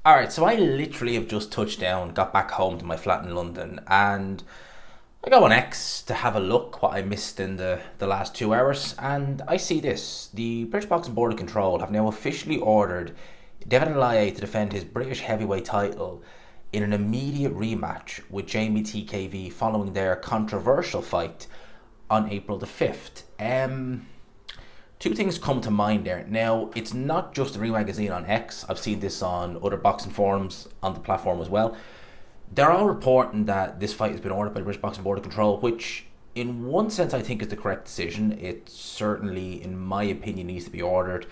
Alright, so I literally have just touched down, got back home to my flat in London, and I go on X to have a look what I missed in the last 2 hours, and I see this. The British Boxing Board of Control have now officially ordered David Adeleye to defend his British heavyweight title in an immediate rematch with Jeamie TKV following their controversial fight on April the 5th. Two things come to mind there. Now, it's not just the Ring Magazine on X. I've seen this on other boxing forums on the platform as well. They're all reporting that this fight has been ordered by the British Boxing Board of Control, which, in one sense, I think is the correct decision. It certainly, in my opinion, needs to be ordered.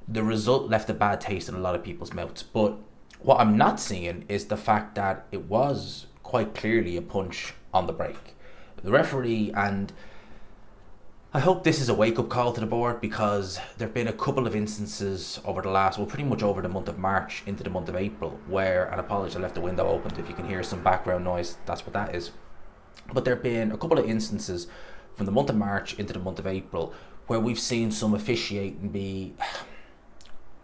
The result left a bad taste in a lot of people's mouths. But what I'm not seeing is the fact that it was quite clearly a punch on the break. The referee, and I hope this is a wake up call to the board, because there have been a couple of instances over the last, well, pretty much over the month of March into the month of April, where, and apologies, I left the window open. If you can hear some background noise, that's what that is. But there have been a couple of instances from the month of March into the month of April where we've seen some officiating be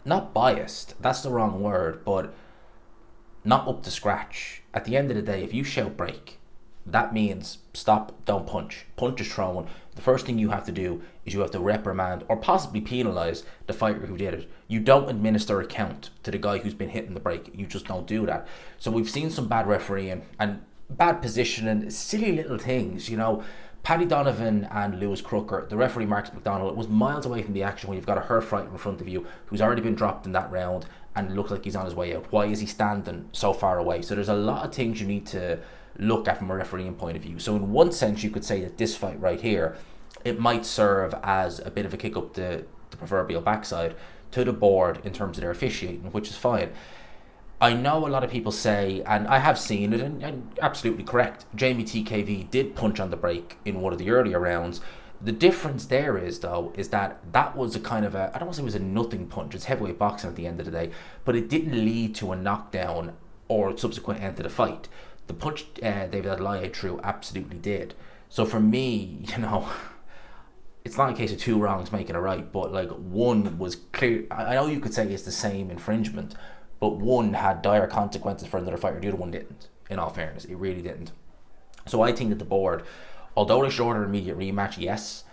not biased, that's the wrong word, but not up to scratch. At the end of the day, if you shout break, that means stop, don't punch. Punch is thrown. The first thing you have to do is you have to reprimand or possibly penalise the fighter who did it. You don't administer a count to the guy who's been hitting the break. You just don't do that. So we've seen some bad refereeing and bad positioning, silly little things, Paddy Donovan and Lewis Crooker, the referee Marcus McDonald, was miles away from the action when you've got a hurt fighter in front of you who's already been dropped in that round and looks like he's on his way out. Why is he standing so far away? So there's a lot of things you need to look at from a refereeing point of view. So in one sense, you could say that this fight right here, it might serve as a bit of a kick up the proverbial backside to the board in terms of their officiating, which is fine. I know a lot of people say, and I have seen it, and absolutely correct, Jeamie TKV did punch on the break in one of the earlier rounds. The difference there is, though, is that was a kind of a, I don't want to say it was a nothing punch, it's heavyweight boxing at the end of the day, but it didn't lead to a knockdown or subsequent end to the fight. The punch David Adeleye threw absolutely did. So for me, it's not a case of two wrongs making a right, but like one was clear. I know you could say it's the same infringement, but one had dire consequences for another fighter. The other one didn't. In all fairness, it really didn't. So I think that the board, although they should order an immediate rematch, yes,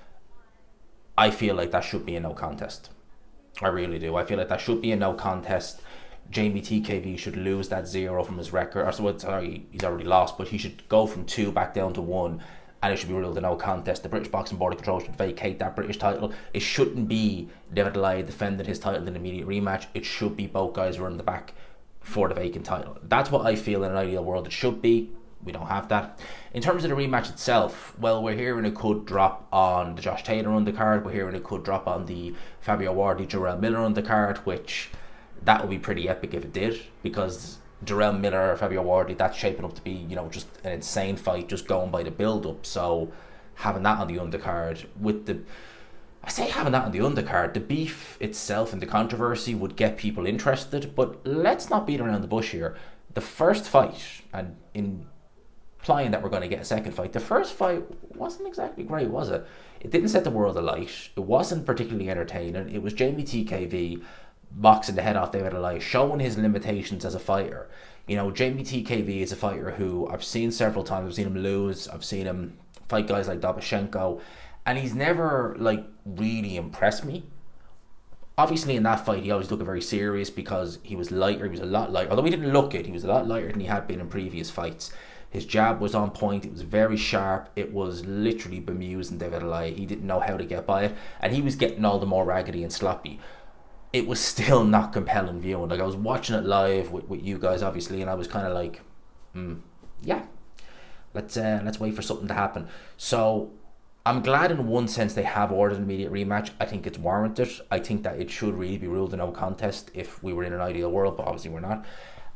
I feel like that should be a no contest. I really do. I feel like that should be a no contest. Jeamie TKV should lose that 0 from his record. Or sorry, he's already lost, but he should go from 2 back down to 1, and it should be ruled a no contest. The British Boxing Board of Control should vacate that British title. It shouldn't be David Adeleye defending his title in an immediate rematch. It should be both guys running the back for the vacant title. That's what I feel in an ideal world it should be. We don't have that. In terms of the rematch itself, well, we're hearing it could drop on the Josh Taylor undercard. We're hearing it could drop on the Fabio Wardy, Jarrell Miller undercard, which that would be pretty epic if it did, because Jarrell Miller, Fabio Wardy, that's shaping up to be, just an insane fight, just going by the build-up. So having that on the undercard, the beef itself and the controversy would get people interested, but let's not beat around the bush here. The first fight, and implying that we're going to get a second fight, the first fight wasn't exactly great, was it? It didn't set the world alight. It wasn't particularly entertaining. It was Jeamie TKV boxing the head off David Adeleye, showing his limitations as a fighter. Jeamie TKV is a fighter who I've seen several times. I've seen him lose. I've seen him fight guys like Dobashenko, and he's never really impressed me. Obviously, in that fight, he always looked very serious because he was lighter. He was a lot lighter. Although he didn't look it, he was a lot lighter than he had been in previous fights. His jab was on point. It was very sharp. It was literally bemusing David Adeleye. He didn't know how to get by it, and he was getting all the more raggedy and sloppy. It was still not compelling viewing. I was watching it live with you guys, obviously, and I was kind of like, yeah, let's wait for something to happen. So I'm glad in one sense they have ordered an immediate rematch. I think it's warranted. I think that it should really be ruled a no contest if we were in an ideal world, but obviously we're not.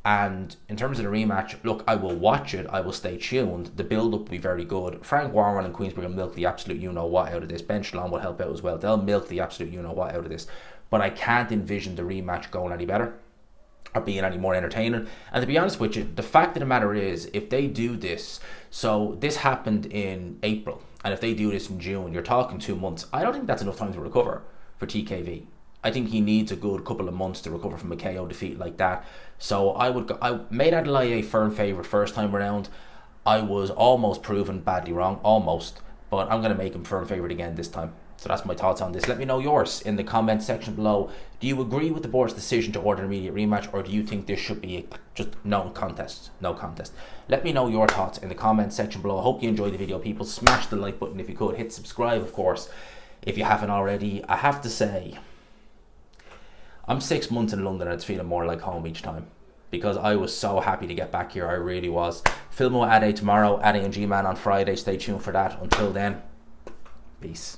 And in terms of the rematch, look, I will watch it. I will stay tuned. The build-up will be very good. Frank Warren and Queensberry will milk the absolute you-know-what out of this. Ben Shalom will help out as well. They'll milk the absolute you-know-what out of this. But I can't envision the rematch going any better or being any more entertaining. And to be honest with you, the fact of the matter is, if they do this, so this happened in April, and if they do this in June, you're talking 2 months. I don't think that's enough time to recover for TKV. I think he needs a good couple of months to recover from a KO defeat like that. So I made Adeleye a firm favourite first time around. I was almost proven badly wrong, almost, but I'm going to make him firm favourite again this time. So that's my thoughts on this. Let me know yours in the comment section below. Do you agree with the board's decision to order an immediate rematch, or do you think this should be just no contest? No contest. Let me know your thoughts in the comment section below. I hope you enjoyed the video, people. Smash the like button if you could. Hit subscribe, of course, if you haven't already. I have to say, I'm 6 months in London and it's feeling more like home each time, because I was so happy to get back here. I really was. Filming with Ade tomorrow, Ade and Jeamie on Friday. Stay tuned for that. Until then, peace.